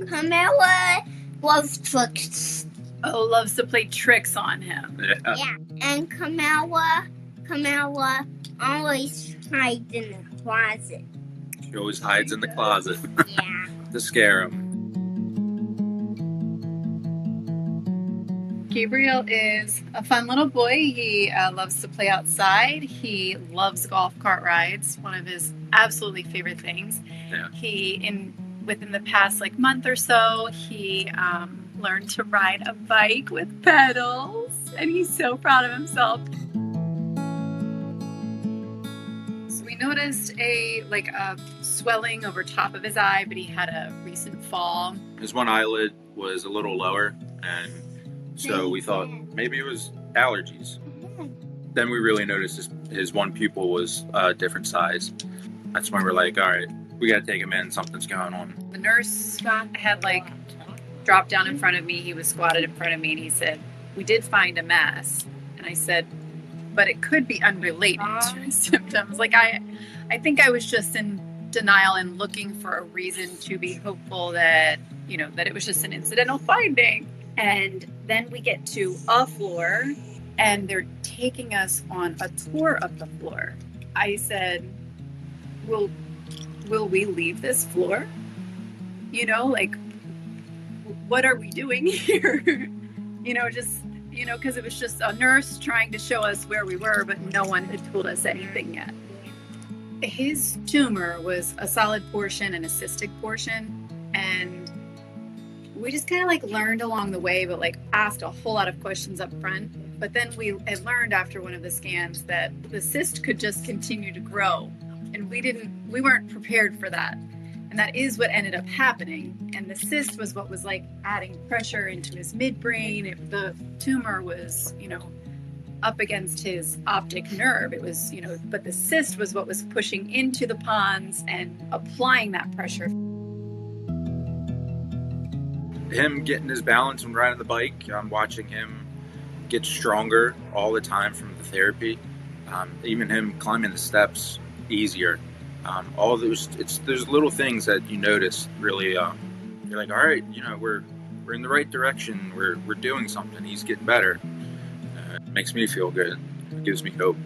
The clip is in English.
Camilla loves tricks. Oh, loves to play tricks on him. Yeah. And Camilla always hides in the closet. She always hides in the closet Yeah. to scare him. Gabriel is a fun little boy. He loves to play outside. He loves golf cart rides, one of his absolutely favorite things. Yeah. Within the past month or so, he learned to ride a bike with pedals, and he's so proud of himself. So we noticed a swelling over top of his eye, but he had a recent fall. His one eyelid was a little lower, and so we thought maybe it was allergies. Then we really noticed his one pupil was a different size. That's when we're like, all right, we got to take him in. Something's going on. The nurse had dropped down in front of me. He was squatted in front of me, and he said, "We did find a mass." And I said, "But it could be unrelated to his symptoms." I think I was just in denial and looking for a reason to be hopeful that it was just an incidental finding. And then we get to a floor, and they're taking us on a tour of the floor. I said, Will we leave this floor? What are we doing here? Because it was just a nurse trying to show us where we were, but no one had told us anything yet. His tumor was a solid portion and a cystic portion, and we just kind of learned along the way, but asked a whole lot of questions up front. But then we had learned after one of the scans that the cyst could just continue to grow, and we weren't prepared for that. And that is what ended up happening. And the cyst was what was adding pressure into his midbrain. The tumor was, up against his optic nerve. It was, but the cyst was what was pushing into the pons and applying that pressure. Him getting his balance when riding the bike, I'm watching him get stronger all the time from the therapy. Even him climbing the steps easier. All those, there's little things that you notice. Really, you're like, all right, we're in the right direction. We're doing something. He's getting better. It makes me feel good. It gives me hope.